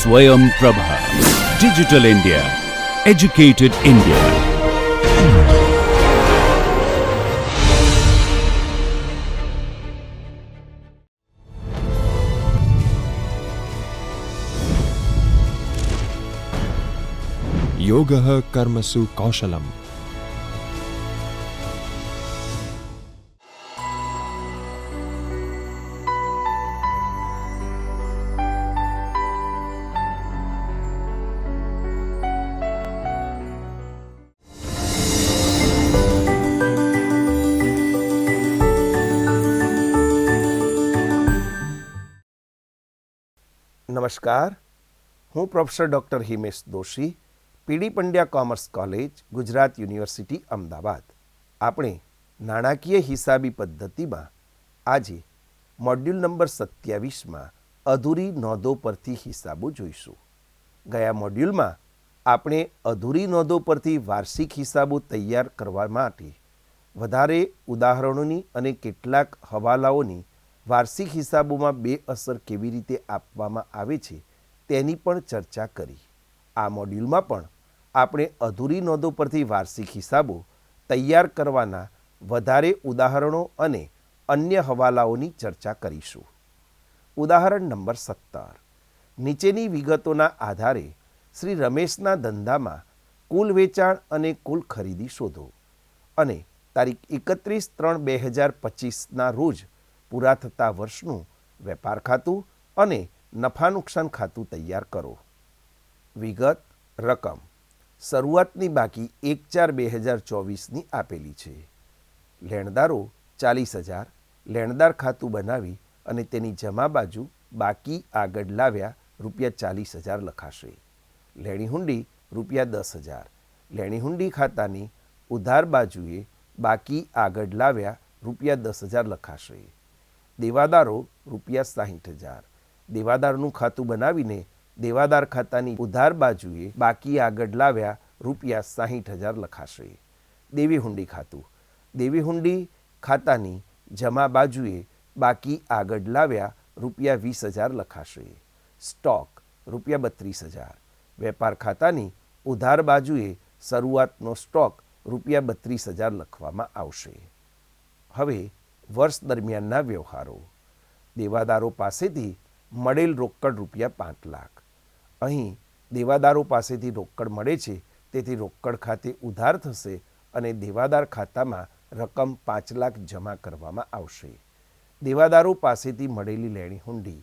Swayam Prabha. Digital India. Educated India. योगः कर्मसु कौशलम्. નમસ્કાર, હું professor doctor Himesh Doshi, PD Pandya commerce college, Gujarat university, Ahmedabad. આપણે નાણાકીય હિસાબી પદ્ધતિમાં આજે મોડ્યુલ નંબર 27માં અધૂરી નોંધો પરથી હિસાબો જોઈશું. ગયા મોડ્યુલમાં આપણે અધૂરી નોંધો પરથી વાર્ષિક હિસાબો તૈયાર કરવા માટે વધારે ઉદાહરણોની અને કેટલાક હવાલાઓની વાર્ષિક હિસાબોમાં બે અસર કેવી રીતે આપવામાં આવે છે તેની પણ ચર્ચા કરી. આ મોડ્યુલમાં પણ આપણે અધૂરી નોંધો પરથી વાર્ષિક હિસાબો તૈયાર કરવાના વધારે ઉદાહરણો અને અન્ય હવાલાઓની ચર્ચા કરીશું. ઉદાહરણ નંબર 17. નીચેની વિગતોના આધારે શ્રી રમેશના ધંધામાં કુલ વેચાણ અને કુલ ખરીદી શોધો અને તારીખ 31/3/2025ના રોજ પૂરા થતા વર્ષનું વેપાર ખાતું અને નફા નુકસાન ખાતું તૈયાર કરો. વિગત: રકમ શરૂઆતની બાકી 1/4/2024ની આપેલી છે. લેણદારો 40,000 લેણદાર ખાતું બનાવી અને તેની જમા બાજુ બાકી આગળ લાવ્યા ₹40,000 લખાશે. લેણી હુંડી ₹10,000 લેણી હુંડી ખાતાની ઉધાર બાજુએ બાકી આગળ લાવ્યા ₹10,000 લખાશે. દેવાદારો ₹60,000 દેવાદારનું ખાતું બનાવીને દેવાદાર ખાતાની ઉધાર બાજુએ બાકી આગળ લાવ્યા ₹60,000 લખાશે. દેવી હુંડી ખાતું દેવી હુંડી ખાતાની જમા બાજુએ બાકી આગળ લાવ્યા ₹20,000 લખાશે. સ્ટોક ₹32,000 વેપાર ખાતાની ઉધાર બાજુએ શરૂઆતનો સ્ટોક ₹32,000 લખવામાં આવશે. હવે વર્ષ દરમિયાનના વ્યવહારો. દેવાદારો પાસેથી મળેલ રોકડ ₹5 લાખ. અહીં દેવાદારો પાસેથી રોકડ મળે છે, તેથી રોકડ ખાતે ઉધાર થશે અને દેવાદાર ખાતામાં રકમ 5 લાખ જમા કરવામાં આવશે. દેવાદારો પાસેથી મળેલી લેણી હુંડી.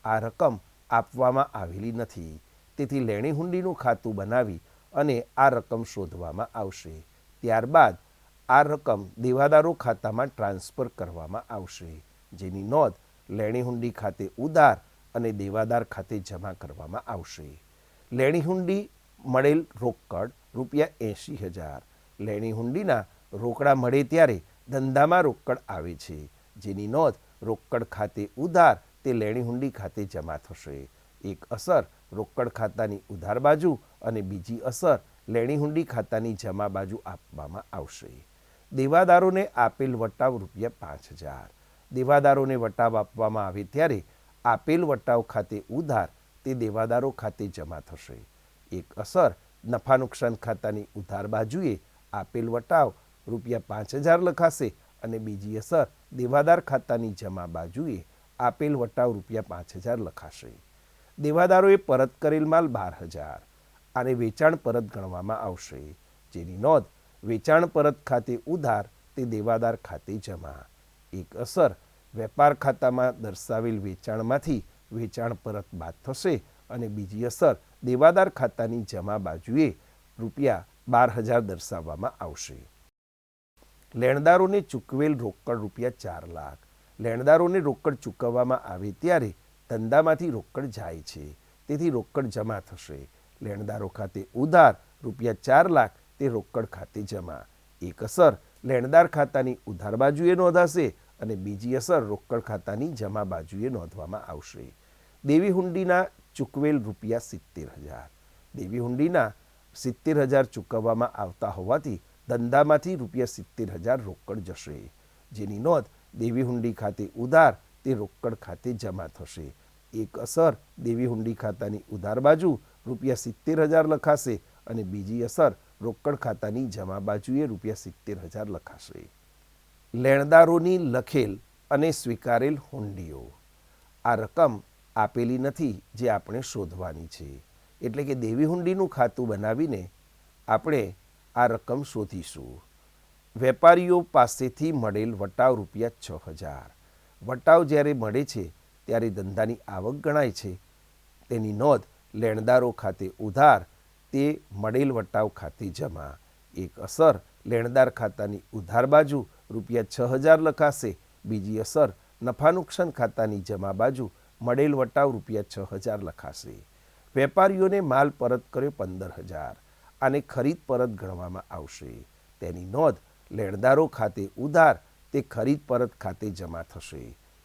આ રકમ આપવામાં આવેલી નથી, તેથી લેણી હુંડીનું ખાતું બનાવી અને આ રકમ શોધવામાં આવશે. ત્યારબાદ આ રકમ દેવાદારો ખાતામાં ટ્રાન્સફર કરવામાં આવશે, જેની નોંધ લેણી હુંડી ખાતે ઉધાર અને દેવાદાર ખાતે જમા કરવામાં આવશે. લેણી હુંડી મળેલ રોકડ ₹80,000 લેણી હુંડીના રોકડા મળે ત્યારે ધંધામાં રોકડ આવે છે, જેની નોંધ રોકડ ખાતે ઉધાર તે લેણી હુંડી ખાતે જમા થશે. એક અસર રોકડ ખાતાની ઉધાર બાજુ અને બીજી અસર લેણી હુંડી ખાતાની જમા બાજુ આપવામાં આવશે. દેવાદારોને આપેલ વટાવ ₹5,000 દેવાદારોને વટાવ આપવામાં આવે ત્યારે આપેલ વટાવ ખાતે ઉધાર તે દેવાદારો ખાતે જમા થશે. એક અસર નફા નુકસાન ખાતાની ઉધાર બાજુએ આપેલ વટાવ ₹5,000 લખાશે અને બીજી અસર દેવાદાર ખાતાની જમા બાજુએ આપેલ વટાવ ₹5,000 લખાશે. દેવાદારોએ પરત કરેલ માલ 12,000 આને વેચાણ પરત ગણવામાં આવશે, જેની નોંધ વેચાણ પરત ખાતે ઉધાર તે દેવાદાર ખાતે જમા. એક અસર વેપાર ખાતામાં દર્શાવેલ વેચાણમાંથી વેચાણ પરત બાદ થશે અને બીજી અસર દેવાદાર ખાતાની જમા બાજુએ ₹12,000 દર્શાવવામાં આવશે. લેણદારોને ચૂકવેલ રોકડ ₹4 લાખ. લેણદારોને રોકડ ચૂકવવામાં આવે ત્યારે ધંધામાંથી રોકડ જાય છે, તેથી રોકડ જમા થશે. લેણદારો ખાતે ઉધાર ₹4 લાખ તે રોકડ ખાતે જમા. એક અસર લેણદાર ખાતાની ઉધાર બાજુએ નોંધાશે અને બીજી અસર રોકડ ખાતાની જમા બાજુએ નોંધવામાં આવશે. દેવી હુંડીના ચૂકવેલ ₹70,000 દેવી હુંડીના 70,000 ચૂકવવામાં આવતા હોવાથી ધંધામાંથી ₹70,000 રોકડ જશે, જેની નોંધ દેવી હુંડી ખાતે ઉધાર તે રોકડ ખાતે જમા થશે. એક અસર દેવી હુંડી ખાતાની ઉધાર બાજુ ₹70,000 લખાશે અને બીજી અસર રોકડ ખાતાની જમા બાજુએ ₹70,000 લખાશે. લેણદારોની લખેલ અને સ્વીકારેલ હુંડીઓ. આ રકમ આપેલી નથી જે આપણે શોધવાની છે. એટલે કે દેવી હુંડીનું ખાતું બનાવીને આપણે આ રકમ શોધીશું. વેપારીઓ પાસેથી મળેલ વટાવ ₹6,000. વટાવ જ્યારે મળે છે ત્યારે ધંધાની આવક ગણાય છે. તેની નોંધ લેણદારો ખાતે ઉધાર તે મળેલ વટાવ ખાતે જમા. એક અસર લેણદાર ખાતાની ઉધાર બાજુ ₹6,000 લખાશે. બીજી અસર નફા નુકસાન ખાતાની જમા બાજુ મળેલ વટાવ ₹6,000 લખાશે. વેપારીઓને માલ પરત કર્યો 15,000. આને ખરીદ પરત ગણવામાં આવશે. તેની નોંધ લેણદારો ખાતે ઉધાર તે ખરીદ પરત ખાતે જમા થશે.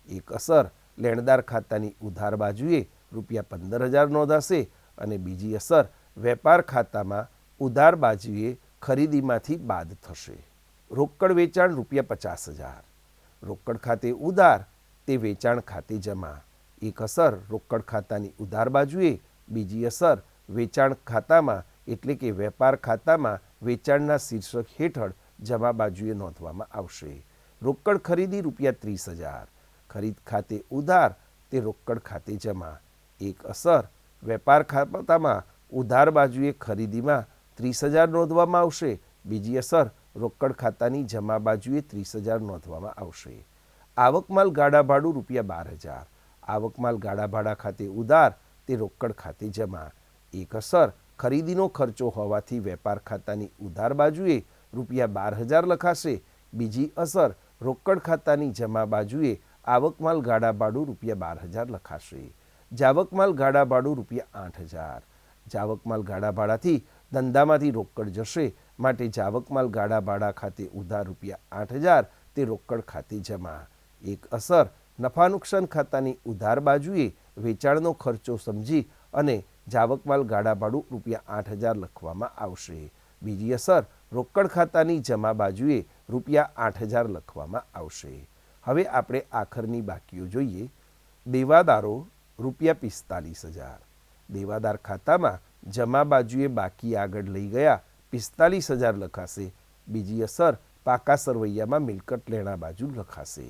એક અસર લેણદાર ખાતાની ઉધાર બાજુએ ₹15,000 નોંધાશે અને બીજી અસર વેપાર ખાતામાં ઉધાર બાજુએ ખરીદીમાંથી બાદ થશે. રોકડ વેચાણ ₹50,000. રોકડ ખાતે ઉધાર તે વેચાણ ખાતે જમા. એક અસર રોકડ ખાતાની ઉધાર બાજુએ, બીજી અસર વેચાણ ખાતામાં એટલે કે વેપાર ખાતામાં વેચાણના શીર્ષક હેઠળ જમા બાજુએ નોંધવામાં આવશે. રોકડ ખરીદી ₹30,000. ખરીદ ખાતે ઉધાર તે રોકડ ખાતે જમા. એક અસર વેપાર ખાતામાં ઉધાર બાજુએ ખરીદીમાં 30,000 નોંધવામાં આવશે. બીજી અસર રોકડ ખાતાની જમા બાજુએ 30,000 નોંધવામાં આવશે. આવકમાલ ગાડા ભાડું ₹12,000. આવકમાલ ગાડા ભાડા ખાતે ઉધાર તે રોકડ ખાતે જમા. એક અસર ખરીદીનો ખર્ચો હોવાથી વેપાર ખાતાની ઉધાર બાજુએ ₹12,000 લખાશે. બીજી અસર રોકડ ખાતાની જમા બાજુએ આવકમાલ ગાડા ભાડું ₹12,000 લખાશે. જાવકમાલ ગાડા ભાડું ₹8,000. જાવકમાલ ગાડા ભાડાથી ધંધામાંથી રોકડ જશે માટે જાવકમાલ ગાડા ભાડા ખાતે ઉધાર ₹8,000 તે રોકડ ખાતે જમા. એક અસર નફા નુકસાન ખાતાની ઉધાર બાજુએ વેચાણનો ખર્ચો સમજી અને જાવકમાલ ગાડા ભાડું ₹8,000 લખવામાં આવશે. બીજી અસર રોકડ ખાતાની જમા બાજુએ ₹8,000 લખવામાં આવશે. હવે આપણે આખરની બાકીઓ જોઈએ. દેવાદારો ₹45,000. દેવાદાર ખાતામાં જમા બાજુએ બાકી આગળ લઈ ગયા 45,000 લખાશે. બીજી અસર પાકા સરવૈયામાં મિલકત લેણા બાજુ લખાશે.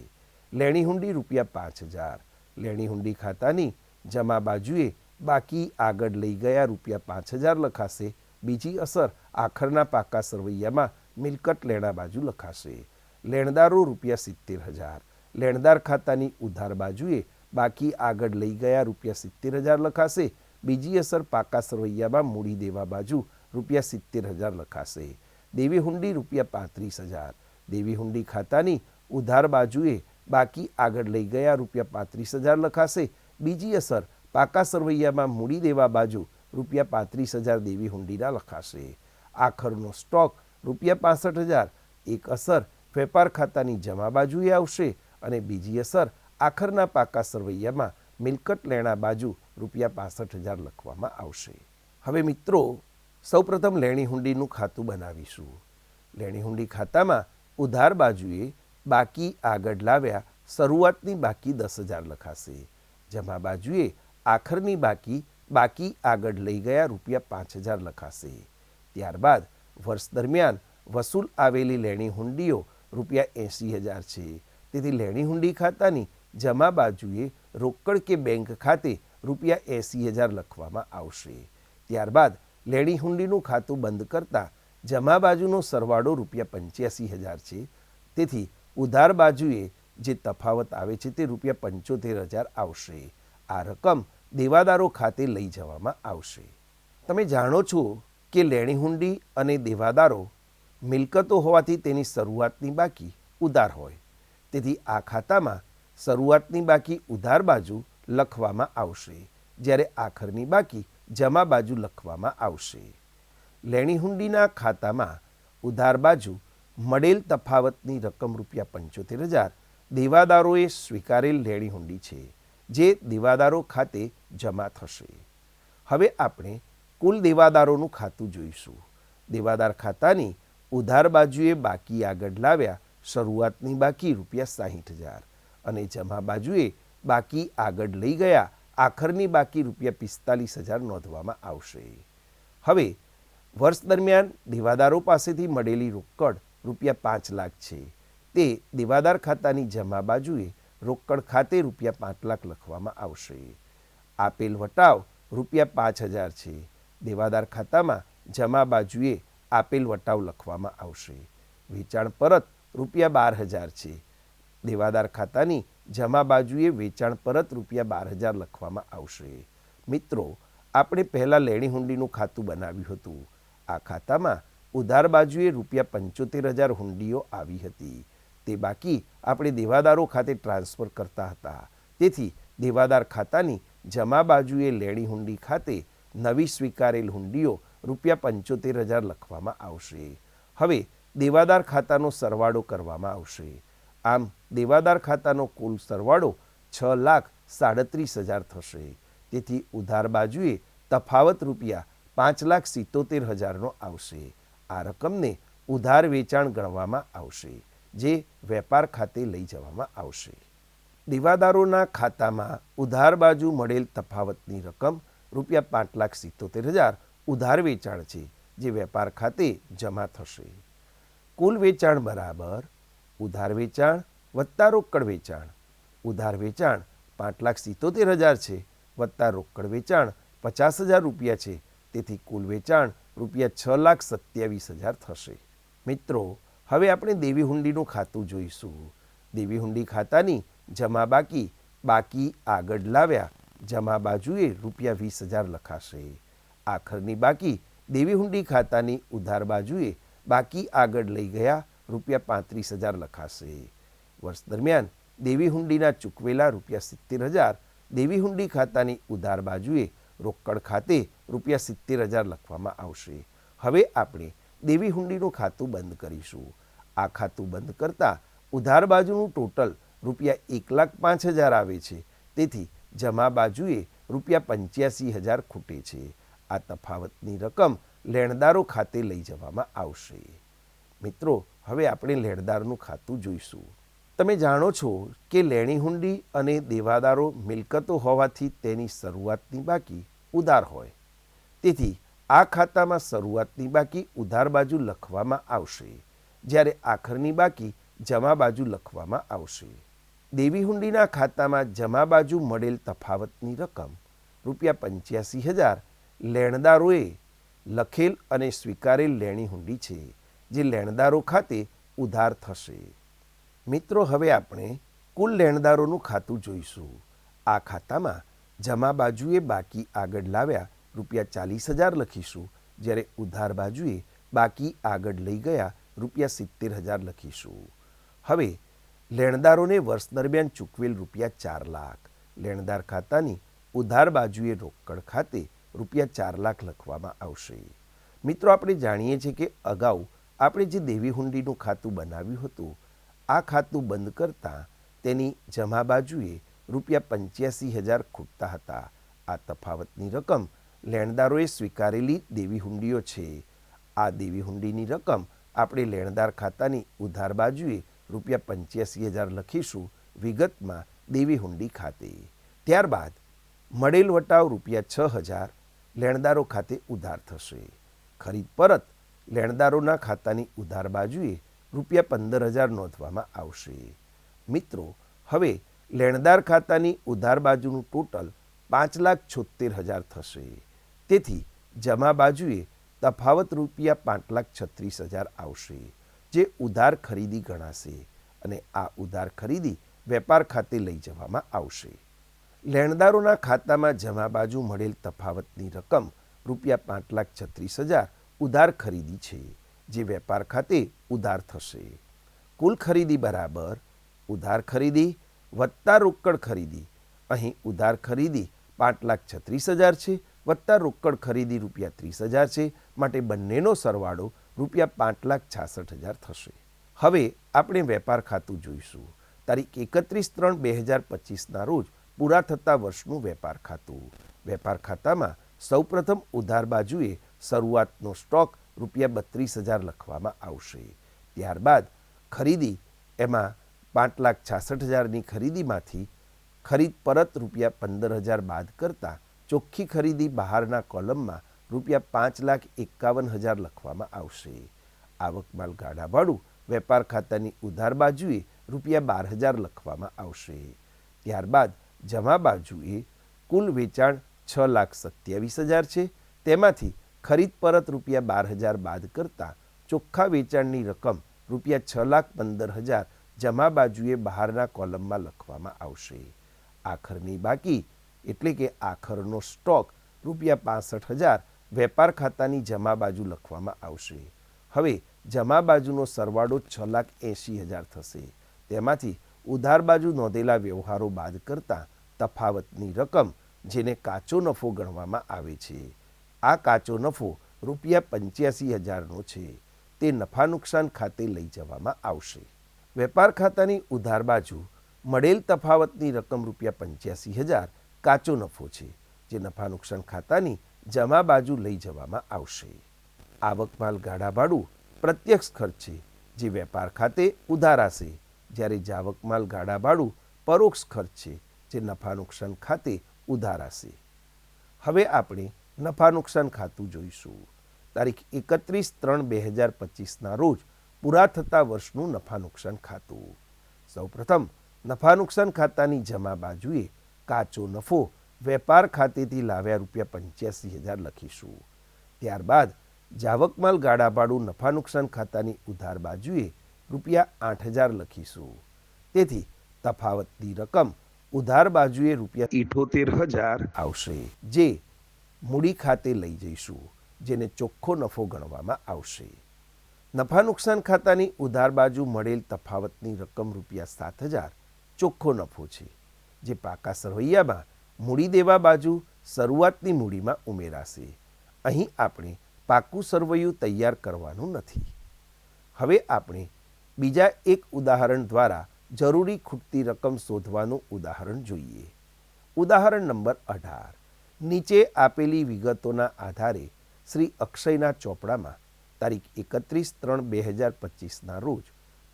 લેણી હુંડી ₹5,000. લેણી હુંડી ખાતાની જમા બાજુએ બાકી આગળ લઈ ગયા ₹5,000 લખાશે. બીજી અસર આખરના પાકા સરવૈયામાં મિલકત લેણા બાજુ લખાશે. લેણદારો ₹70,000. લેણદાર ખાતાની ઉધાર બાજુએ બાકી આગળ લઈ ગયા ₹70,000 લખાશે. બીજી અસર પાકા સરવૈયામાં મૂડી દેવા બાજુ ₹70,000 લખાશે. દેવી હુંડી ₹35,000. દેવી હુંડી ખાતાની ઉધાર બાજુએ બાકી આગળ લઈ ગયા ₹35,000 લખાશે. બીજી અસર પાકા સરવૈયામાં મૂડી દેવા બાજુ ₹35,000 દેવી હુંડીના લખાશે. આખરનો સ્ટોક ₹65,000. એક અસર વેપાર ખાતાની જમા બાજુએ આવશે અને બીજી અસર આખરના પાકા સરવૈયામાં મિલકત લેણા બાજુ ₹65,000 લખવામાં આવશે. હવે મિત્રો સૌપ્રથમ લેણી હુંડીનું ખાતું બનાવીશું. લેણી હુંડી ખાતામાં ઉધાર બાજુએ બાકી આગળ લાવ્યા શરૂઆતની બાકી 10,000 લખાશે. જમા બાજુએ આખરની બાકી આગળ લઈ ગયા ₹5,000 લખાશે. ત્યારબાદ વર્ષ દરમિયાન વસૂલ આવેલી લેણી હુંડીઓ ₹80,000 છે. તેથી લેણી હુંડી ખાતાની જમા બાજુએ રોકડ કે બેંક ખાતે ₹80,000 લખવામાં આવશે. ત્યારબાદ લેણી હુંડીનું ખાતું બંધ કરતાં જમા બાજુનો સરવાળો ₹85,000 છે. તેથી ઉધાર બાજુએ જે તફાવત આવે છે તે ₹75,000 આવશે. આ રકમ દેવાદારો ખાતે લઈ જવામાં આવશે. તમે જાણો છો કે લેણી હુંડી અને દેવાદારો મિલકતો હોવાથી તેની શરૂઆતની બાકી ઉધાર હોય. તેથી આ ખાતામાં શરૂઆતની બાકી ઉધાર બાજુ લખવામાં આવશે, જ્યારે આખરની બાકી જમા બાજુ લખવામાં આવશે. લેણી હુંડીના ખાતામાં ઉધાર બાજુ મળેલ તફાવતની રકમ ₹75,000 દેવાદારોએ સ્વીકારેલ લેણી હુંડી છે, જે દેવાદારો ખાતે જમા થશે. હવે આપણે કુલ દેવાદારોનું ખાતું જોઈશું. દેવાદાર ખાતાની ઉધાર બાજુએ બાકી આગળ લાવ્યા શરૂઆતની બાકી ₹60,000 અને જમા બાજુએ બાકી આગળ લઈ ગયા આખરની બાકી ₹45,000 નોંધવામાં આવશે. હવે વર્ષ દરમિયાન દેવાદારો પાસેથી મળેલી રોકડ ₹5 લાખ છે. તે દેવાદાર ખાતાની જમા બાજુએ રોકડ ખાતે ₹5 લાખ લખવામાં આવશે. આપેલ વટાવ ₹5,000 છે. દેવાદાર ખાતામાં જમા બાજુએ આપેલ વટાવ લખવામાં આવશે. વેચાણ પરત ₹12,000 છે. દેવાદાર ખાતાની જમા બાજુએ વેચાણ પરત ₹12,000 લખવામાં આવશે. મિત્રો, આપણે પહેલાં લેણી હુંડીનું ખાતું બનાવ્યું હતું. આ ખાતામાં ઉધાર બાજુએ ₹75,000 હુંડીઓ આવી હતી. તે બાકી આપણે દેવાદારો ખાતે ટ્રાન્સફર કરતા હતા. તેથી દેવાદાર ખાતાની જમા બાજુએ લેણી હુંડી ખાતે નવી સ્વીકારેલ હુંડીઓ ₹75,000 લખવામાં આવશે. હવે દેવાદાર ખાતાનો સરવાળો કરવામાં આવશે. આમ દેવાદાર ખાતાનો કુલ સરવાળો ₹6,37,000 થશે. તેથી ઉધાર બાજુએ તફાવત ₹5,77,000 આવશે. આ રકમને ઉધાર વેચાણ ગણવામાં આવશે, જે વેપાર ખાતે લઈ જવામાં આવશે. દેવાદારોના ખાતામાં ઉધાર બાજુ મળેલ તફાવતની રકમ ₹5,77,000 ઉધાર વેચાણ છે, જે વેપાર ખાતે જમા થશે. કુલ વેચાણ બરાબર ઉધાર વેચાણ વત્તા રોકડ વેચાણ. ઉધાર વેચાણ ₹5,77,000 છે વત્તા રોકડ વેચાણ ₹50,000 છે. તેથી કુલ વેચાણ ₹6,27,000 થશે. મિત્રો, હવે આપણે દેવી હુંડીનું ખાતું જોઈશું. દેવી હુંડી ખાતાની જમા બાકી આગળ લાવ્યા જમા બાજુએ ₹20,000 લખાશે. આખરની બાકી દેવી હુંડી ખાતાની ઉધાર બાજુએ બાકી આગળ લઈ ગયા ₹35,000 લખાશે. વર્ષ દરમિયાન દેવી હુંડીના ચૂકવેલા ₹70,000 દેવી હુંડી ખાતાની ઉધાર બાજુએ રોકડ ખાતે ₹70,000 લખવામાં આવશે. હવે આપણે દેવી હુંડીનું ખાતું બંધ કરીશું. આ ખાતું બંધ કરતાં ઉધાર બાજુનું ટોટલ ₹1,05,000 આવે છે. તેથી જમા બાજુએ ₹85,000 ખૂટે છે. આ તફાવતની રકમ લેણદારો ખાતે લઈ જવામાં આવશે. મિત્રો, હવે આપણે લેણદારનું ખાતું જોઈશું. તમે જાણો છો કે લેણી હુંડી અને દેવાદારો મિલકતો હોવાથી તેની શરૂઆતની બાકી ઉધાર હોય. તેથી આ ખાતામાં શરૂઆતની બાકી ઉધાર બાજુ લખવામાં આવશે, જ્યારે આખરની બાકી જમા બાજુ લખવામાં આવશે. દેવી હુંડીના ખાતામાં જમા બાજુ મળેલ તફાવતની રકમ ₹85,000 લેણદારોએ લખેલ અને સ્વીકારેલ લેણી હુંડી છે, જે લેણદારો ખાતે ઉધાર થશે. મિત્રો, હવે આપણે કુલ લેણદારોનું ખાતું જોઈશું. આ ખાતામાં જમા બાજુએ બાકી આગળ લાવ્યા ₹40,000 લખીશું, જ્યારે ઉધાર બાજુએ બાકી આગળ લઈ ગયા ₹70,000 લખીશું. હવે લેણદારોને વર્ષ દરમિયાન ચૂકવેલ ₹4 લાખ લેણદાર ખાતાની ઉધાર બાજુએ રોકડ ખાતે ₹4 લાખ લખવામાં આવશે. મિત્રો, આપણે જાણીએ છીએ કે અગાઉ આપણે જે દેવી હુંડીનું ખાતું બનાવ્યું હતું, આ ખાતું બંધ કરતાં તેની જમા બાજુએ ₹85,000 ખૂટતા હતા. આ તફાવતની રકમ લેણદારોએ સ્વીકારેલી દેવી હુંડીઓ છે. આ દેવી હુંડીની રકમ આપણે લેણદાર ખાતાની ઉધાર બાજુએ ₹85,000 લખીશું વિગતમાં દેવી હુંડી ખાતે. ત્યારબાદ મળેલ વટાવ ₹6,000 લેણદારો ખાતે ઉધાર થશે. ખરીદ પરત લેણદારોના ખાતાની ઉધાર બાજુએ ₹15,000 નોંધવામાં આવશે. મિત્રો, હવે લેણદાર ખાતાની ઉધાર બાજુનું ટોટલ ₹5,76,000 થશે. તેથી જમા બાજુએ તફાવત ₹5,36,000 આવશે, જે ઉધાર ખરીદી ગણાશે અને આ ઉધાર ખરીદી વેપાર ખાતે લઈ જવામાં આવશે. લેણદારોના ખાતામાં જમા બાજુ મળેલ તફાવતની રકમ ₹5,36,000 ઉધાર ખરીદી છે, જે વેપાર ખાતે ઉધાર થશે. કુલ ખરીદી બરાબર ઉધાર ખરીદી વત્તા રોકડ ખરીદી. અહીં ઉધાર ખરીદી ₹5,36,000 છે વત્તા રોકડ ખરીદી ₹30,000 છે, માટે બંનેનો સરવાળો ₹5,66,000 થશે. હવે આપણે વેપાર ખાતું જોઈશું. તારીખ 31/3/2025ના રોજ પૂરા થતા વર્ષનું વેપાર ખાતું. વેપાર ખાતામાં સૌપ્રથમ ઉધાર બાજુએ શરૂઆતનો સ્ટોક ₹32,000 લખવામાં આવશે. ત્યારબાદ ખરીદી, એમાં ₹5,66,000ની ખરીદીમાંથી ખરીદ પરત રૂપિયા 15,000 બાદ કરતાં ચોખ્ખી ખરીદી બહારના કોલમમાં રૂપિયા 5,51,000 લખવામાં આવશે. આવક માલ ગાડા ભાડું વેપાર ખાતાની ઉધાર બાજુએ રૂપિયા 12,000 લખવામાં આવશે. ત્યારબાદ જમા બાજુએ કુલ વેચાણ 6,27,000 છે. તેમાંથી ખરીદ પરત રૂપિયા 12,000 બાદ કરતાં ચોખ્ખા વેચાણની રકમ રૂપિયા 6,15,000 જમા બાજુએ બહારના કોલમમાં લખવામાં આવશે. આખરની બાકી એટલે કે આખરનો સ્ટોક રૂપિયા 65,000 વેપાર ખાતાની જમા બાજુ લખવામાં આવશે. હવે જમા બાજુનો સરવાળો 6,80,000 થશે. તેમાંથી ઉધાર બાજુ નોંધેલા વ્યવહારો બાદ કરતાં તફાવતની રકમ જેને કાચો નફો ગણવામાં આવે છે. આ કાચો નફો રૂપિયા 85,000નો છે. તે નફા નુકસાન ખાતે લઈ જવામાં આવશે. વેપાર ખાતાની ઉધાર બાજુ મળેલ તફાવતની રકમ રૂપિયા 85,000 કાચો નફો છે, જે નફા નુકસાન ખાતાની જમા બાજુ લઈ જવામાં આવશે. આવક માલ ગાડા ભાડું પ્રત્યક્ષ ખર્ચ છે, જે વેપાર ખાતે ઉધારાશે, જ્યારે જાવક માલ ગાડા ભાડું પરોક્ષ ખર્ચ છે, જે નફા નુકસાન ખાતે ઉધારાશે. હવે આપણે નફા નુકસાન ખાતું જોઈશું. તારીખ 31/3/2025ના રોજ પૂરા થતા વર્ષનું નફા નુકસાન ખાતું. સૌપ્રથમ નફા નુકસાન ખાતાની જમા બાજુએ કાચો નફો વેપાર ખાતેથી લાવ્યા રૂપિયા 85,000 લખીશું. ત્યારબાદ જાવક માલ ગાડા ભાડું નફા નુકસાન ખાતાની ઉધાર બાજુએ રૂપિયા 8,000 લખીશું. તેથી તફાવતની રકમ ઉધાર બાજુએ રૂપિયા 78,000 આવશે, જે મૂડી ખાતે લઈ જઈશું, જેને ચોખ્ખો નફો ગણવામાં આવશે. નફા નુકસાન ખાતાની ઉધાર બાજુ મળેલ તફાવતની રકમ રૂપિયા 7,000 ચોખ્ખો નફો છે, જે પાકા સરવૈયામાં મૂડી દેવા બાજુ શરૂઆતની મૂડીમાં ઉમેરાશે. અહીં આપણે પાકું સરવૈયું તૈયાર કરવાનું નથી. હવે આપણે બીજા એક ઉદાહરણ દ્વારા જરૂરી ખૂટતી રકમ શોધવાનું ઉદાહરણ જોઈએ. ઉદાહરણ નંબર 18. નીચે આપેલી વિગતોના આધારે શ્રી અક્ષયના ચોપડામાં તારીખ 31/3/2025ના રોજ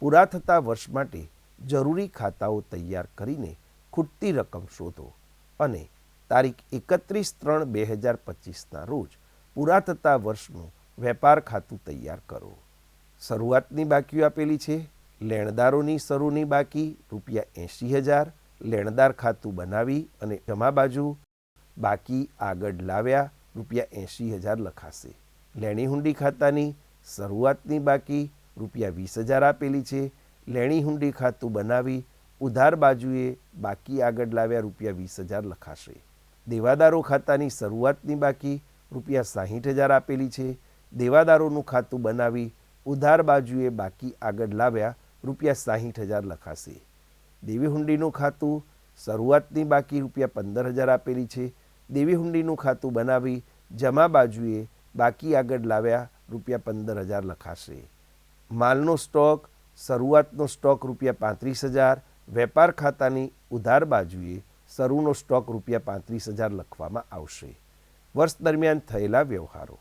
પૂરા થતા વર્ષ માટે જરૂરી ખાતાઓ તૈયાર કરીને ખૂટતી રકમ શોધો અને તારીખ 31/3/2025ના રોજ પૂરા થતા વર્ષનું વેપાર ખાતું તૈયાર કરો. શરૂઆતની બાકીઓ આપેલી છે. લેણદારોની શરૂની બાકી રૂપિયા 80,000. લેણદાર ખાતું બનાવી અને જમા બાજુ બાકી આગળ લાવ્યા રૂપિયા 80,000 લખાશે. લેણી હુંડી ખાતાની શરૂઆતની બાકી રૂપિયા 20,000 આપેલી છે. લેણી હુંડી ખાતું બનાવી ઉધાર બાજુએ બાકી આગળ લાવ્યા રૂપિયા 20,000 લખાશે. દેવાદારો ખાતાની શરૂઆતની બાકી રૂપિયા 60,000 આપેલી છે. દેવાદારોનું ખાતું બનાવી ઉધાર બાજુએ બાકી આગળ લાવ્યા રૂપિયા 60,000 લખાશે. દેવી હુંડીનું ખાતું શરૂઆતની બાકી રૂપિયા 15,000 આપેલી છે. દેવી હુંડીનું ખાતું બનાવી જમા બાજુએ બાકી આગળ લાવ્યા રૂપિયા 15,000 લખાશે. માલનો સ્ટોક શરૂઆતનો સ્ટોક રૂપિયા 35,000. વેપાર ખાતાની ઉધાર બાજુએ શરૂનો સ્ટોક રૂપિયા 35,000 લખવામાં આવશે. વર્ષ દરમિયાન થયેલા વ્યવહારો.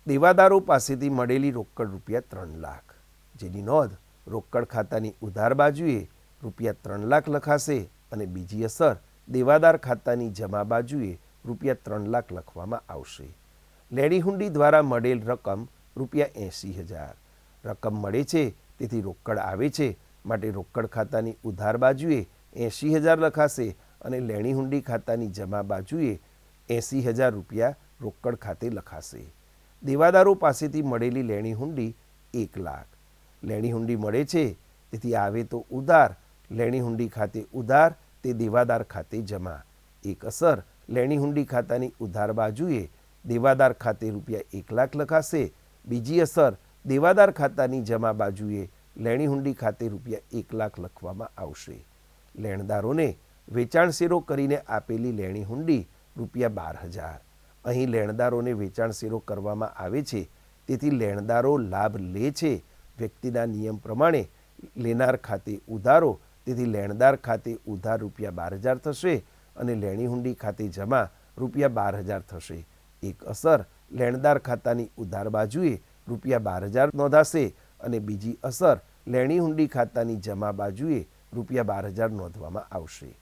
દેવાદારો પાસેથી મળેલી રોકડ રૂપિયા 3 લાખ, જેની નોંધ રોકડ ખાતાની ઉધાર બાજુએ રૂપિયા 3 લાખ લખાશે અને બીજી અસર દેવાદાર ખાતાની જમા બાજુએ રૂપિયા 3 લાખ લખવામાં આવશે. લેણી હુંડી દ્વારા મળેલ રકમ રૂપિયા 80,000. રકમ મળે છે તેથી રોકડ આવે છે, માટે રોકડ ખાતાની ઉધાર બાજુએ 80,000 લખાશે અને લેણી હુંડી ખાતાની જમા બાજુએ 80,000 રૂપિયા રોકડ ખાતે લખાશે. દેવાદારો પાસેથી મળેલી લેણી હુંડી 1 લાખ. લેણી હુંડી મળે છે તેથી આવે તો ઉધાર, લેણી હુંડી ખાતે ઉધાર, તે દેવાદાર ખાતે જમા. એક અસર લેણી હુંડી ખાતાની ઉધાર બાજુએ દેવાદાર ખાતે રૂપિયા 1 લાખ લખાશે. બીજી અસર દેવાદાર ખાતાની જમા બાજુએ લેણી હુંડી ખાતે રૂપિયા 1 લાખ લખવામાં આવશે. લેણદારોને વેચાણ શેરો કરીને આપેલી લેણી હુંડી રૂપિયા 12,000. અહીં લેણદારોને વેચાણ શેરો કરવામાં આવે છે તેથી લેણદારો લાભ લે છે. વ્યક્તિના નિયમ પ્રમાણે લેનાર ખાતે ઉધારો, તેથી લેણદાર ખાતે ઉધાર રૂપિયા 12,000 થશે અને લેણી હુંડી ખાતે જમા રૂપિયા 12,000 થશે. એક અસર લેણદાર ખાતાની ઉધાર બાજુએ રૂપિયા 12,000 નોંધાશે અને બીજી અસર લેણી હુંડી ખાતાની જમા બાજુએ રૂપિયા 12,000 નોંધવામાં આવશે.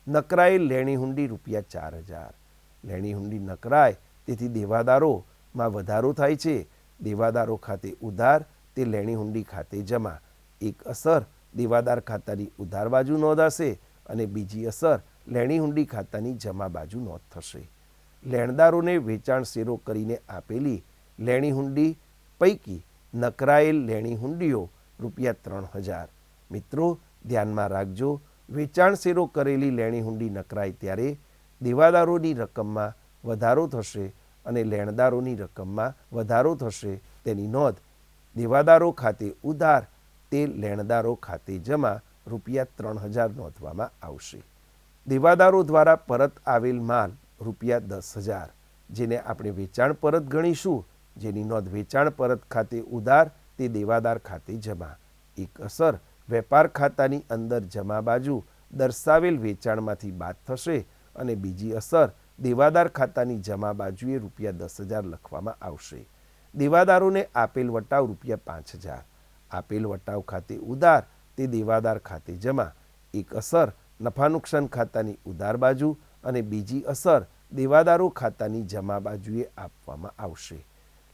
નકરાયેલ લેણી હુંડી ₹4,000. લેણી હુંડી નકરાય તેથી દેવાદારોમાં વધારો થાય છે. દેવાદારો ખાતે ઉધાર તે લેણી હુંડી ખાતે જમા. એક અસર દેવાદાર ખાતાની ઉધાર બાજુ નોંધાશે અને બીજી અસર લેણી હુંડી ખાતાની જમા બાજુ નોંધ થશે. લેણદારોને વેચાણ શેરો કરીને આપેલી લેણી હુંડી પૈકી નકરાયેલ લેણી હુંડીઓ ₹3,000. મિત્રો ધ્યાનમાં રાખજો, વેચાણ શેરો કરેલી લેણી હુંડી નકરાય ત્યારે દેવાદારોની રકમમાં વધારો થશે અને લેણદારોની રકમમાં વધારો થશે. તેની નોંધ દેવાદારો ખાતે ઉધાર તે લેણદારો ખાતે જમા ₹3,000 નોંધવામાં આવશે. દેવાદારો દ્વારા પરત આવેલ માલ ₹10,000 જેને આપણે વેચાણ પરત ગણીશું, જેની નોંધ વેચાણ પરત ખાતે ઉધાર તે દેવાદાર ખાતે જમા. એક અસર વેપાર ખાતાની અંદર જમા બાજુ દર્શાવેલ વેચાણમાંથી બાદ થશે અને બીજી અસર દેવાદાર ખાતાની જમા બાજુએ ₹10,000 લખવામાં આવશે. દેવાદારોને આપેલ વટાવ ₹5,000. આપેલ વટાવ ખાતે ઉધાર તે દેવાદાર ખાતે જમા. એક અસર નફા નુકસાન ખાતાની ઉધાર બાજુ અને બીજી અસર દેવાદારો ખાતાની જમા બાજુએ આપવામાં આવશે.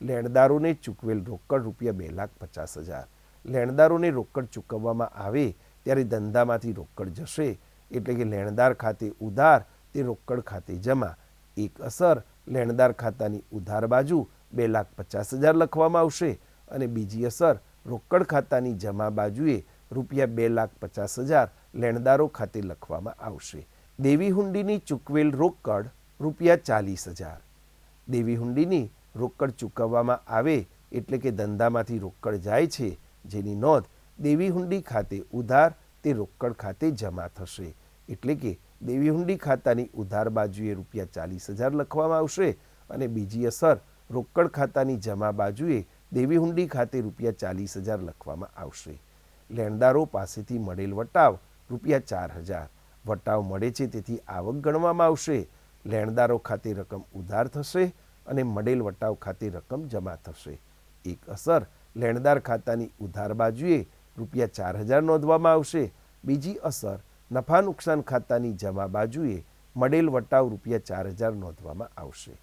લેણદારોને ચૂકવેલ રોકડ ₹2,50,000. લેણદારોને રોકડ ચૂકવવામાં આવે ત્યારે ધંધામાંથી રોકડ જશે એટલે કે લેણદાર ખાતે ઉધાર તે રોકડ ખાતે જમા. એક અસર લેણદાર ખાતાની ઉધાર બાજુ ₹2,50,000 લખવામાં આવશે અને બીજી અસર રોકડ ખાતાની જમા બાજુએ ₹2,50,000 લેણદારો ખાતે લખવામાં આવશે. દેવી હુંડીની ચૂકવેલ રોકડ ₹40,000. દેવી હુંડીની રોકડ ચૂકવવામાં આવે એટલે કે ધંધામાંથી રોકડ જાય છે, જેની નોંધ દેવી હુંડી ખાતે ઉધાર તે રોકડ ખાતે જમા થશે. એટલે કે દેવી હુંડી ખાતાની ઉધાર બાજુએ ₹40,000 લખવામાં આવશે અને બીજી અસર રોકડ ખાતાની જમા બાજુએ દેવી હુંડી ખાતે ₹40,000 લખવામાં આવશે. લેણદારો પાસેથી મળેલ વટાવ ₹4,000. વટાવ મળે છે તેથી આવક ગણવામાં આવશે. લેણદારો ખાતે રકમ ઉધાર થશે અને મળેલ વટાવ ખાતે રકમ જમા થશે. એક અસર લેણદાર ખાતાની ઉધાર બાજુએ ₹4,000 નોંધવામાં આવશે. બીજી અસર નફા નુકસાન ખાતાની જમા બાજુએ મળેલ વટાવ ₹4,000 નોંધવામાં આવશે.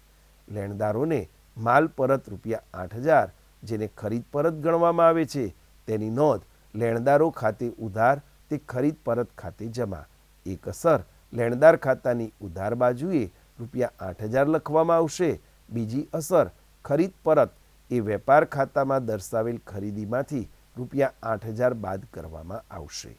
લેણદારોને માલ પરત ₹8,000 જેને ખરીદ પરત ગણવામાં આવે છે તેની નોંધ લેણદારો ખાતે ઉધાર તે ખરીદ પરત ખાતે જમા. એક અસર લેણદાર ખાતાની ઉધાર બાજુએ ₹8,000 લખવામાં આવશે. બીજી અસર ખરીદ પરત એ વેપાર ખાતામાં દર્શાવેલ ખરીદીમાંથી ₹8,000 બાદ કરવામાં આવશે.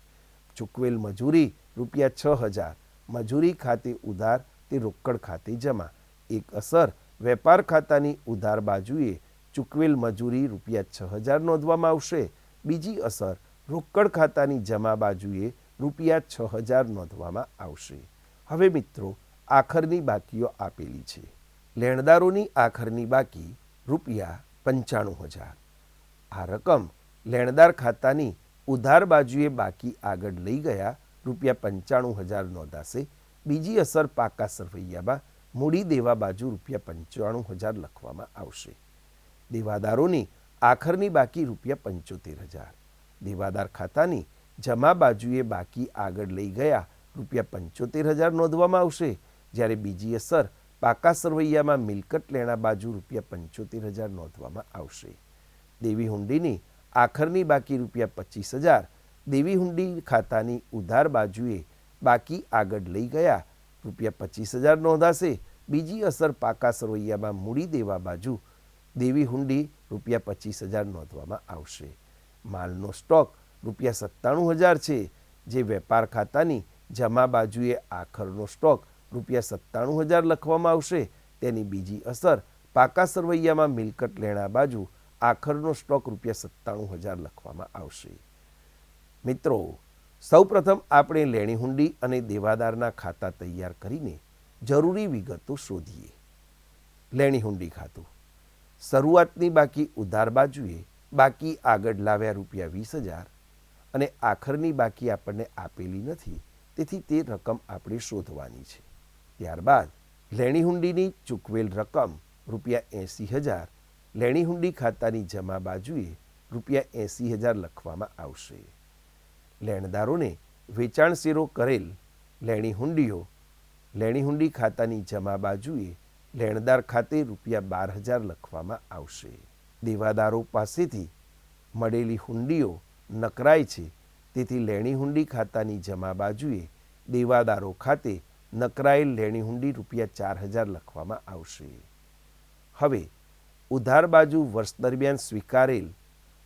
ચૂકવેલ મજૂરી ₹6,000. મજૂરી ખાતે ઉધાર તે રોકડ ખાતે જમા. એક અસર વેપાર ખાતાની ઉધાર બાજુએ ચૂકવેલ મજૂરી ₹6,000 નોંધવામાં આવશે. બીજી અસર રોકડ ખાતાની જમા બાજુએ ₹6,000 નોંધવામાં આવશે. હવે મિત્રો આખરની બાકીઓ આપેલી છે. લેણદારોની આખરની બાકી ₹95,000. આ રકમ લેણદાર ખાતાની ઉધાર બાજુએ બાકી આગળ લઈ ગયા ₹95,000 નોંધાશે. બીજી અસર પાકા સરવૈયામાં મૂડી દેવા બાજુ ₹95,000 લખવામાં આવશે. દેવાદારોની આખરની બાકી ₹75,000. દેવાદાર ખાતાની જમા બાજુએ બાકી આગળ લઈ ગયા ₹75,000 નોંધવામાં આવશે. જ્યારે બીજી અસર પાકા સરવૈયામાં મિલકત લેણા બાજુ ₹75,000 નોંધવામાં આવશે. દેવી હુંડીની આખરની બાકી ₹25,000. દેવી હુંડી ખાતાની ઉધાર બાજુએ બાકી આગળ લઈ ગયા ₹25,000 નોંધાશે. બીજી અસર પાકા સરવૈયામાં મૂડી દેવા બાજુ દેવી હુંડી ₹25,000 નોંધવામાં આવશે. માલનો સ્ટોક ₹97,000 છે, જે વેપાર ખાતાની જમા બાજુએ આખરનો સ્ટોક ₹97,000 લખવામાં આવશે. તેની બીજી અસર પાકા સરવૈયામાં મિલકત લેણા બાજુ આખરનો સ્ટોક ₹97,000 લખવામાં આવશે. મિત્રો, સૌપ્રથમ આપણે લેણી હુંડી અને દેવાદારના ખાતા તૈયાર કરીને જરૂરી વિગતો શોધીએ. લેણી હુંડી ખાતું. શરૂઆતની બાકી ઉધાર બાજુએ બાકી આગળ લાવ્યા ₹20,000 અને આખરની બાકી આપણને આપેલી નથી, તેથી તે રકમ આપણે શોધવાની છે. ત્યારબાદ લેણી હુંડીની ચૂકવેલ રકમ ₹80,000. લેણી હુંડી ખાતાની જમા બાજુએ ₹80,000 લખવામાં આવશે. લેણદારોને વેચાણ શેરો કરેલ લેણી હુંડીઓ લેણી હુંડી ખાતાની જમા બાજુએ લેણદાર ખાતે ₹12,000 લખવામાં આવશે. દેવાદારો પાસેથી મળેલી હુંડીઓ નકરાય છે, તેથી લેણી હુંડી ખાતાની જમા બાજુએ દેવાદારો ખાતે નકરાયેલ લેણી હુંડી ₹4,000 લખવામાં આવશે. હવે ઉધાર બાજુ વર્ષ દરમિયાન સ્વીકારેલ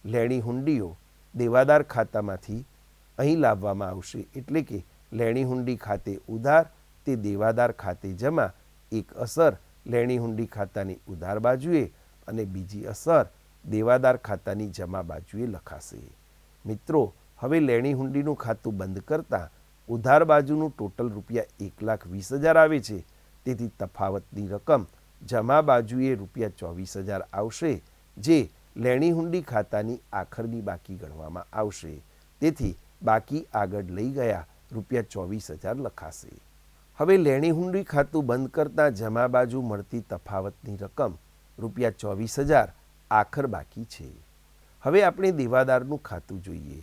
લેણી હુંડીઓ દેવાદાર ખાતામાંથી અહીં લાવવામાં આવશે. એટલે કે લેણી હુંડી ખાતે ઉધાર તે દેવાદાર ખાતે જમા. એક અસર લેણી હુંડી ખાતાની ઉધાર બાજુએ અને બીજી અસર દેવાદાર ખાતાની જમા બાજુએ લખાશે. મિત્રો, હવે લેણી હુંડીનું ખાતું બંધ કરતાં ઉધાર બાજુનું ટોટલ ₹1,20,000 આવે છે. તેથી તફાવતની રકમ જમા બાજુએ ₹24,000 આવશે, જે લેણી હુંડી ખાતાની આખરની બાકી ગણવામાં આવશે. તેથી બાકી આગળ લઈ ગયા ₹24,000 લખાશે. હવે લેણી હુંડી ખાતું બંધ કરતાં જમા બાજુ મળતી તફાવતની રકમ ₹24,000 આખર બાકી છે. હવે આપણે દેવાદારનું ખાતું જોઈએ.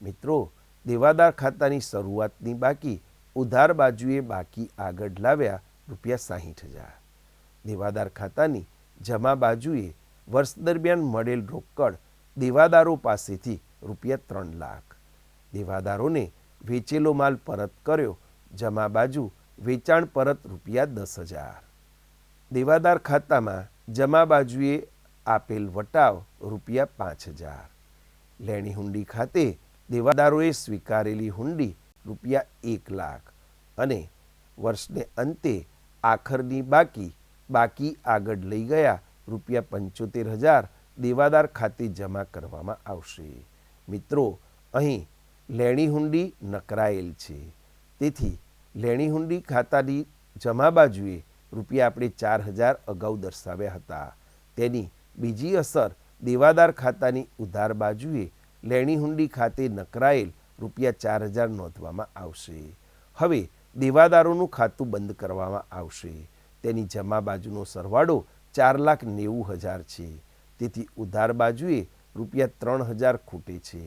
મિત્રો, દેવાદાર ખાતાની શરૂઆતની બાકી ઉધાર બાજુએ બાકી આગળ લાવ્યા ₹60,000. દેવાદાર ખાતાની જમા બાજુએ વર્ષ દરમિયાન મળેલ રોકડ દેવાદારો પાસેથી ₹3 લાખ. દેવાદારોને વેચેલો માલ પરત કર્યો. જમા બાજુ વેચાણ પરત ₹10,000. દેવાદાર ખાતામાં જમા બાજુએ આપેલ વટાવ ₹5,000. લેણી હુંડી ખાતે દેવાદારોએ સ્વીકારેલી હુંડી ₹1 લાખ અને વર્ષને અંતે આખરની બાકી આગળ લઈ ગયા ₹75,000 દેવાદાર ખાતે જમા કરવામાં આવશે. મિત્રો, અહીં લેણી હુંડી નકરાયેલ છે, તેથી લેણી હુંડી ખાતાની જમા બાજુએ આપણે ₹4,000 અગાઉ દર્શાવ્યા હતા. તેની બીજી અસર દેવાદાર ખાતાની ઉધાર બાજુએ લેણી હુંડી ખાતે નકરાયેલ ₹4,000 નોંધવામાં આવશે. હવે દેવાદારોનું ખાતું બંધ કરવામાં આવશે. તેની જમા બાજુનો સરવાળો ₹4,90,000 છે. તેથી ઉધાર બાજુએ ₹3,000 ખૂટે છે.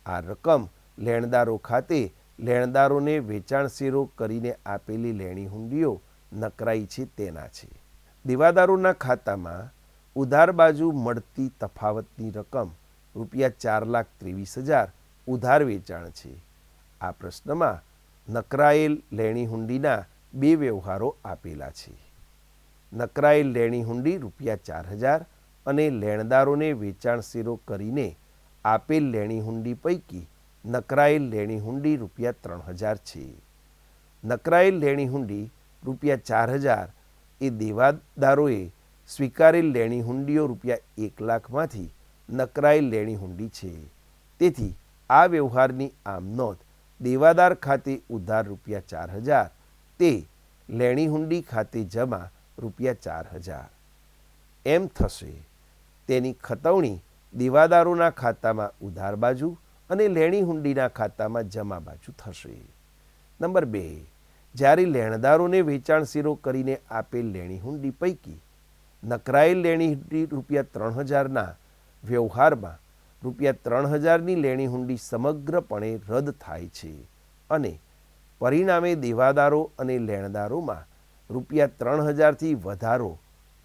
આ રકમ લેણદારો ખાતે લેણદારોને વેચાણ શેરો કરીને આપેલી લેણી હુંડીઓ નકરાઈ છે તેના છે. દેવાદારોના ખાતામાં ઉધાર બાજુ મળતી તફાવતની રકમ ₹4,23,000 ઉધાર વેચાણ છે. આ પ્રશ્નમાં નકરાયેલ લેણી હુંડીના 2 વ્યવહારો આપેલા છે. નકરાયેલ લેણી હુંડી ₹4,000 અને લેણદારોને વેચાણ શેરો કરીને આપેલ લેણી હુંડી પૈકી નકરાયેલ લેણી હુંડી ₹3,000 છે. નકરાયેલ લેણી હુંડી ₹4,000 એ દેવાદારોએ સ્વીકારેલ લેણી હુંડીઓ ₹1 લાખમાંથી નકરાયેલ લેણી હુંડી છે. તેથી આ વ્યવહારની આમ નોંધ દેવાદાર ખાતે ઉધાર ₹4,000 તે લેણી હુંડી ખાતે જમા ₹4,000 એમ થશે. તેની ખતવણી દેવાદારોના ખાતામાં ઉધાર બાજુ અને લેણી હુંડીના ખાતામાં જમા બાજુ થશે. નંબર 2, જ્યારે લેણદારોને વેચાણ શેરો કરીને આપેલ લેણી હુંડી પૈકી નકરાયેલ લેણી હુંડી ₹3,000ના વ્યવહારમાં ₹3,000ની લેણી હુંડી સમગ્રપણે રદ થાય છે અને પરિણામે દેવાદારો અને લેણદારોમાં ₹3,000થી વધારો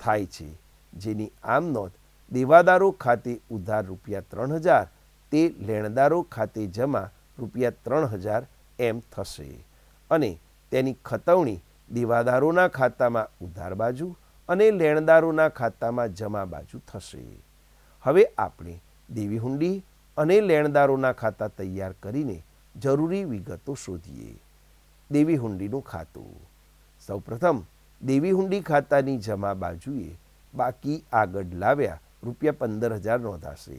થાય છે, જેની આમ નોંધ દેવાદારો ખાતે ઉધાર ₹3,000 તે લેણદારો ખાતે જમા ₹3,000 એમ થશે અને તેની ખતવણી દેવાદારોના ખાતામાં ઉધાર બાજુ અને લેણદારોના ખાતામાં જમા બાજુ થશે. હવે આપણે દેવી હુંડી અને લેણદારોના ખાતા તૈયાર કરીને જરૂરી વિગતો શોધીએ. દેવી હુંડીનું ખાતું. સૌપ્રથમ દેવી હુંડી ખાતાની જમા બાજુએ બાકી આગળ લાવ્યા ₹15,000 નોંધાશે.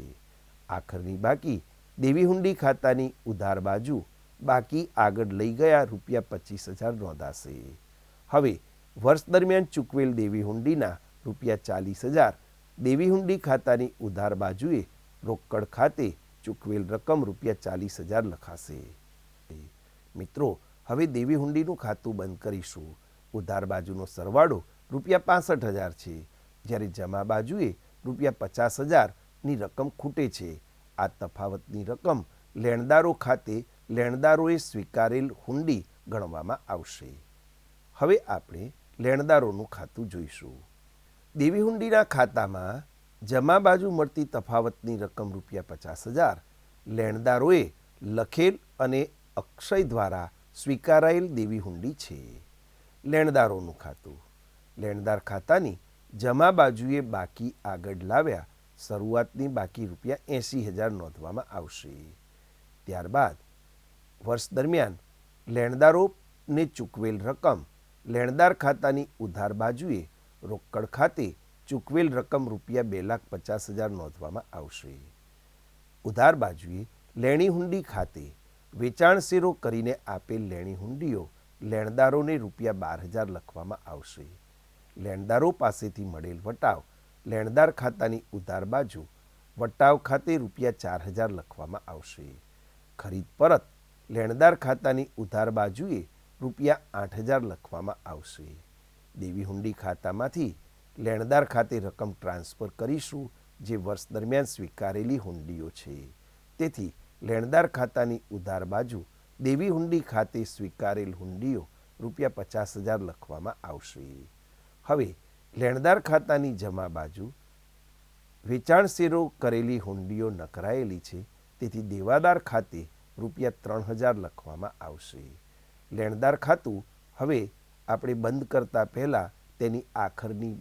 આખરની બાકી દેવી હુંડી ખાતાની ઉધાર બાજુ બાકી આગળ લઈ ગયા ₹25,000 નોંધાશે. હવે વર્ષ દરમિયાન ચૂકવેલ દેવી હુંડીના ₹40,000 દેવી હુંડી ખાતાની ઉધાર બાજુએ રોકડ ખાતે ચૂકવેલ રકમ ₹40,000 લખાશે. મિત્રો, હવે દેવી હુંડીનું ખાતું બંધ કરીશું. ઉધાર બાજુનો સરવાળો ₹65,000 છે, જ્યારે જમા બાજુએ ₹50,000ની રકમ ખૂટે છે. આ તફાવતની રકમ લેણદારો ખાતે લેણદારોએ સ્વીકારેલ હુંડી ગણવામાં આવશે. હવે આપણે લેણદારોનું ખાતું જોઈશું. દેવી હુંડીના ખાતામાં જમા બાજુ મળતી તફાવતની રકમ ₹50,000 લેણદારોએ લખેલ અને અક્ષય દ્વારા સ્વીકારાયેલ દેવી હુંડી છે. લેણદારોનું ખાતું. લેણદાર ખાતાની જમા બાજુએ બાકી આગળ લાવ્યા શરૂઆતની બાકી ₹80,000 નોંધવામાં આવશે. ત્યારબાદ વર્ષ દરમિયાન લેણદારોને ચૂકવેલ રકમ લેણદાર ખાતાની ઉધાર બાજુએ રોકડ ખાતે ચૂકવેલ રકમ ₹2,50,000 નોંધવામાં આવશે. ઉધાર બાજુએ લેણી હુંડી ખાતે વેચાણ શેરો કરીને આપેલ લેણી હુંડીઓ લેણદારોને ₹12,000 લખવામાં આવશે. લેણદારો પાસેથી મળેલ વટાવ લેણદાર ખાતાની ઉધાર બાજુ વટાવ ખાતે ₹4,000 લખવામાં આવશે. ખરીદ પરત લેણદાર ખાતાની ઉધાર બાજુએ ₹8,000 લખવામાં આવશે. દેવી હુંડી ખાતામાંથી લેણદાર ખાતે રકમ ટ્રાન્સફર કરીશું જે વર્ષ દરમિયાન સ્વીકારેલી હુંડીઓ છે. તેથી લેણદાર ખાતાની ઉધાર બાજુ દેવી હુંડી ખાતે સ્વીકારેલ હુંડીઓ ₹50,000 લખવામાં આવશે. હવે લેણદાર ખાતાની જમા બાજુ વેચાણ શેરો કરેલી હુંડીઓ નકરાયેલી છે, તેથી દેવાદાર ખાતે ₹3,000 લખવામાં આવશે. લેણદાર ખાતું હવે આપણે બંધ કરતા પહેલાં તેની આખરની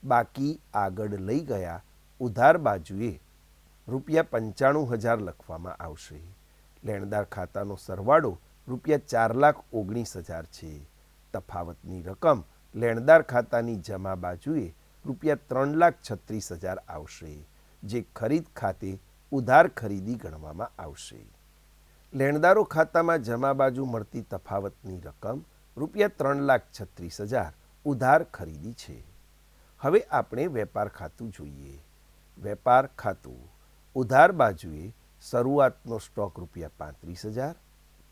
બાકી આગળ લઈ ગયા ઉધાર બાજુએ ₹95,000 લખવામાં આવશે. લેણદાર ખાતાનો સરવાળો ₹4,19,000 છે. તફાવતની રકમ લેણદાર ખાતાની જમા બાજુએ ₹3,36,000 આવશે, જે ખરીદ ખાતે ઉધાર ખરીદી ગણવામાં આવશે. લેણદારો ખાતામાં જમા બાજુ મળતી તફાવતની રકમ ₹3,36,000 ઉધાર ખરીદી છે. હવે આપણે વેપાર ખાતું જોઈએ. વેપાર ખાતું. ઉધાર બાજુએ શરૂઆતનો સ્ટોક ₹35,000,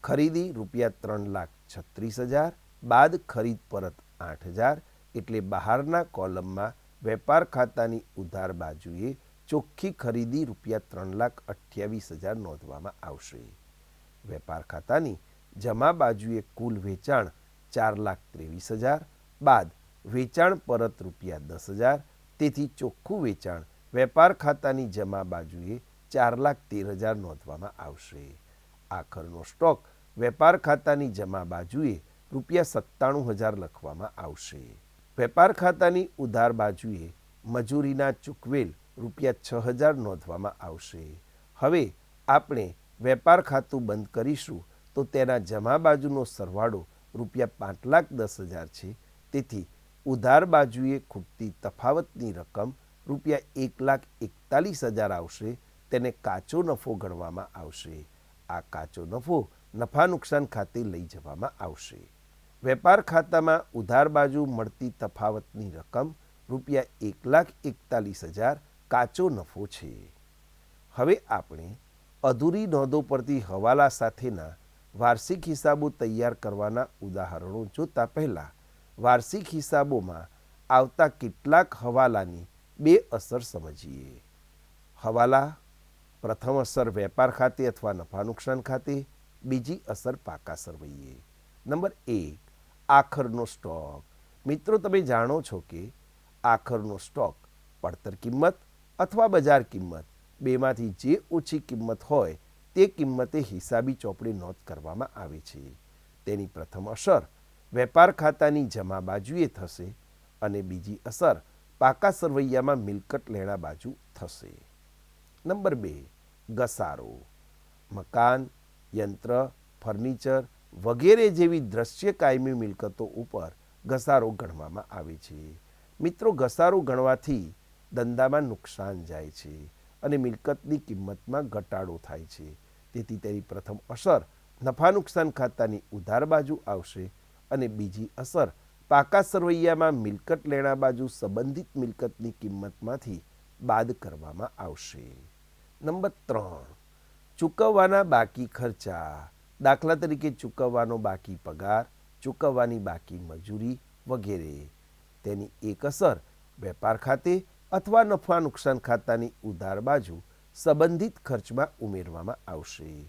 ખરીદી ₹3,36,000 બાદ ખરીદ પરત 8,000, એટલે બહારના કોલમમાં વેપાર ખાતાની ઉધાર બાજુએ ચોખ્ખી ખરીદી ₹3,28,000 નોંધવામાં આવશે. વેપાર ખાતાની જમા બાજુએ કુલ વેચાણ ₹4,23,000 બાદ વેચાણ પરત ₹10,000, તેથી ચોખ્ખું વેચાણ વેપાર ખાતાની જમા બાજુએ ₹4,13,000 નોંધવામાં આવશે. આખરનો સ્ટોક વેપાર ખાતાની જમા બાજુએ ₹97,000 લખવામાં આવશે. વેપાર ખાતાની ઉધાર બાજુએ મજૂરીના ચૂકવેલ ₹6,000 નોંધવામાં આવશે. હવે આપણે વેપાર ખાતું બંધ કરીશું તો તેના જમા બાજુનો સરવાળો ₹5,10,000 છે, તેથી ઉધાર બાજુએ ખૂટતી તફાવતની રકમ ₹1,41,000 આવશે. તેને કાચો નફો ગણવામાં આવશે. આ કાચો નફો નફા નુકસાન ખાતે લઈ જવામાં આવશે. વેપાર ખાતામાં ઉધાર બાજુ મળતી તફાવતની રકમ ₹1,41,000 કાચો નફો છે. હવે આપણે અધૂરી નોંધો પરથી હવાલા સાથેના વાર્ષિક હિસાબો તૈયાર કરવાના ઉદાહરણો જોતા પહેલાં વાર્ષિક હિસાબોમાં આવતા કેટલાક હવાલાની બે અસર સમજીએ. હવાલા. પ્રથમ અસર વેપાર ખાતે અથવા નફા નુકસાન ખાતે, બીજી અસર પાકા સરવૈયે. Number 1, આખરનો stock. મિત્રો, તમે જાણો છો કે આખરનો સ્ટોક પડતર કિંમત અથવા બજાર કિંમત બેમાંથી જે ઓછી કિંમત હોય તે કિંમતે હિસાબી ચોપડે નોંધ કરવામાં આવે છે. તેની પ્રથમ અસર વેપાર ખાતાની જમા બાજુએ થશે અને બીજી અસર પાકા સરવૈયામાં મિલકત લેણા બાજુ થશે. નંબર 2, ઘસારો. મકાન, યંત્ર, ફર્નિચર વગેરે જેવી દ્રશ્ય કાયમી મિલકતો ઉપર ઘસારો ગણવામાં આવે છે. મિત્રો, ઘસારો ગણવાથી ધંધામાં નુકસાન જાય છે અને મિલકતની કિંમતમાં ઘટાડો થાય છે. તેથી તેની પ્રથમ અસર નફા નુકસાન ખાતાની ઉધાર બાજુ આવશે અને બીજી અસર પાકા સરવૈયામાં મિલકત લેણા બાજુ સંબંધિત મિલકતની કિંમતમાંથી બાદ કરવામાં આવશે. નંબર 3, ચૂકવવાના બાકી ખર્ચા. દાખલા તરીકે ચૂકવવાનો બાકી પગાર, ચૂકવવાની બાકી મજૂરી વગેરે. તેની એક અસર વેપાર ખાતે અથવા નફા નુકસાન ખાતાની ઉધાર બાજુ સંબંધિત ખર્ચમાં ઉમેરવામાં આવશે,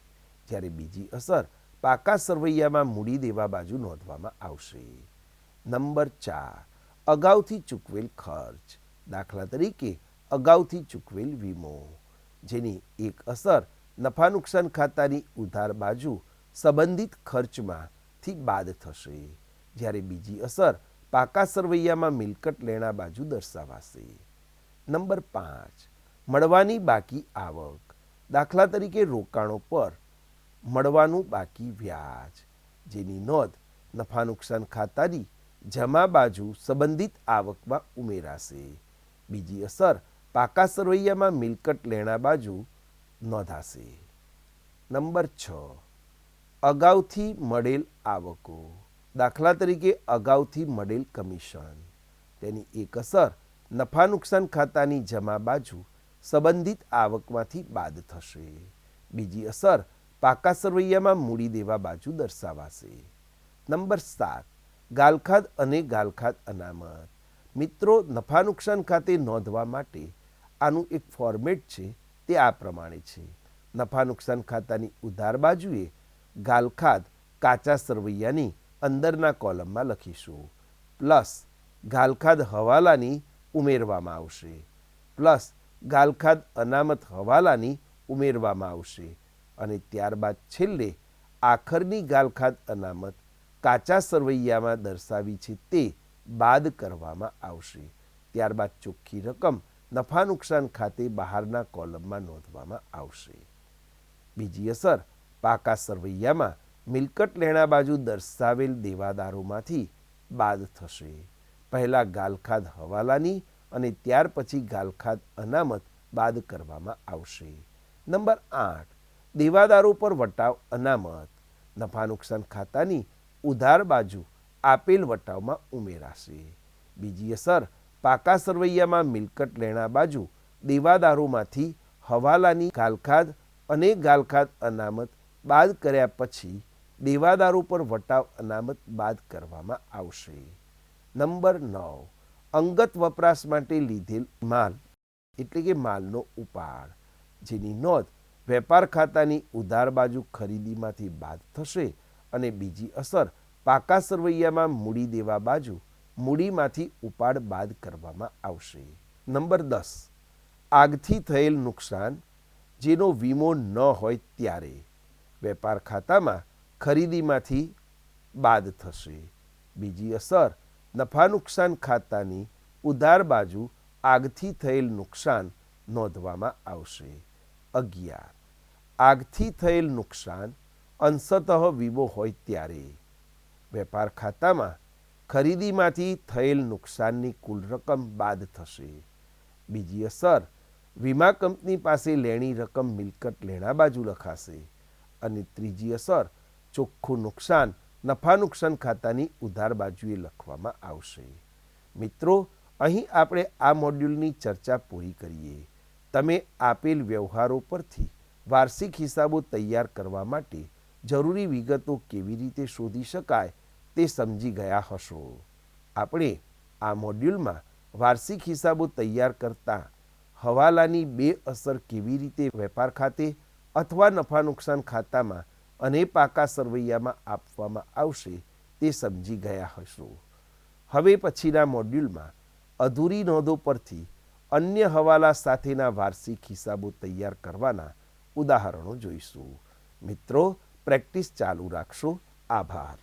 જ્યારે બીજી અસર પાકા સરવૈયામાં મૂડી દેવા બાજુ નોંધવામાં આવશે. નંબર 4, અગાઉથી ચૂકવેલ ખર્ચ. દાખલા તરીકે અગાઉથી ચૂકવેલ વીમો, જેની એક અસર નફા નુકસાન ખાતાની ઉધાર બાજુ સંબંધિત ખર્ચમાંથી બાદ થશે, જ્યારે બીજી અસર પાકા સરવૈયામાં મિલકત લેણા બાજુ દર્શાવાશે. નંબર 5, મળવાની બાકી આવક. દાખલા તરીકે રોકાણો પર મળવાનું બાકી વ્યાજ, જેની નોંધ નફા નુકસાન ખાતાની જમા બાજુ સંબંધિત આવકમાં ઉમેરાશે. બીજી અસર પાકા સરવૈયામાં મિલકત લેણા બાજુ નોંધાશે. નંબર 6, અગાઉથી મળેલ આવકો. દાખલા તરીકે અગાઉથી મળેલ કમિશન, તેની એક અસર નફા નુકસાન ખાતાની જમા બાજુ સંબંધિત આવકમાંથી બાદ થશે. બીજી અસર પાકા સરવૈયામાં મૂડી દેવા બાજુ દર્શાવાશે. નંબર 7, ગાલખાદ અને ગાલખાદ અનામત. મિત્રો, નફા નુકસાન ખાતે નોંધવા માટે આનું એક ફોર્મેટ છે, તે આ પ્રમાણે છે. નફા નુકસાન ખાતાની ઉધાર બાજુએ ગાલખાદ કાચા સરવૈયાની અંદરના કોલમમાં લખીશું, પ્લસ ગાલખાદ હવાલાની ઉમેરવામાં આવશે, પ્લસ ગાલખાદ અનામત હવાલાની ઉમેરવામાં આવશે, અને ત્યારબાદ છેલ્લે આખરની ગાલખાદ અનામત કાચા સરવૈયામાં દર્શાવી છે તે બાદ કરવામાં આવશે. ત્યારબાદ ચોખ્ખી રકમ નફા નુકસાન ખાતે બહારના કોલમમાં નોંધવામાં આવશે. બીજી અસર પાકા સરવૈયામાં મિલકત લેણા બાજુ દર્શાવેલ દેવાદારોમાંથી બાદ થશે. પહેલાં ગાલખાદ હવાલાની અને ત્યાર પછી ગાલખાદ અનામત બાદ કરવામાં આવશે. નંબર 8, દેવાદારો પર વટાવ અનામત. નફા નુકસાન ખાતાની ઉધાર બાજુ આપેલ વટાવમાં ઉમેરાશે. બીજી અસર પાકા સરવૈયામાં મિલકત લેણા બાજુ દેવાદારોમાંથી હવાલાની ગાલખાદ અને ગાલખાદ અનામત બાદ કર્યા પછી દેવાદારો પર વટાવ અનામત બાદ કરવામાં આવશે. નંબર 9, અંગત વપરાશ માટે લીધેલ માલ એટલે કે માલનો ઉપાડ, જેની નોંધ વેપાર ખાતાની ઉધાર બાજુ ખરીદીમાંથી બાદ થશે, અને બીજી અસર પાકા સરવૈયામાં મૂડી દેવા બાજુ મૂડીમાંથી ઉપાડ બાદ કરવામાં આવશે. નંબર 10, આગથી થયેલ નુકસાન, જેનો વીમો ન હોય ત્યારે વેપાર ખાતામાં ખરીદીમાંથી બાદ થશે. બીજી અસર નફા નુકસાન ખાતાની ઉધાર બાજુ આગથી થયેલ નુકસાન નોંધવામાં આવશે. 11, આગથી થયેલ નુકસાન અંશતઃ વીમો હોય ત્યારે વેપાર ખાતામાં ખરીદીમાંથી થયેલ નુકસાનની કુલ રકમ બાદ થશે. બીજી અસર વીમા કંપની પાસે લેણી રકમ મિલકત લેણા બાજુ લખાશે, અને ત્રીજી અસર ચોખ્ખું નુકસાન નફા નુકસાન ખાતાની ઉધાર બાજુએ લખવામાં આવશે. મિત્રો, અહીં આપણે આ મોડ્યુલની ચર્ચા પૂરી કરીએ. તમે આપેલ વ્યવહારો પરથી વાર્ષિક હિસાબો તૈયાર કરવા માટે જરૂરી વિગતો કેવી રીતે શોધી શકાય તે સમજી ગયા હશો. આપણે આ મોડ્યુલમાં વાર્ષિક હિસાબો તૈયાર કરતા હવાલાની 2 અસર કેવી રીતે વેપાર ખાતે અથવા નફા નુકસાન ખાતામાં અને પાકા સરવૈયામાં આપવામાં આવશે તે સમજી ગયા હશો. હવે પછીના મોડ્યુલમાં અધૂરી નોંધો પરથી અન્ય હવાલા સાથેના વાર્ષિક હિસાબો તૈયાર કરવાના ઉદાહરણો જોઈશું. મિત્રો, પ્રેક્ટિસ ચાલુ રાખશો. આભાર.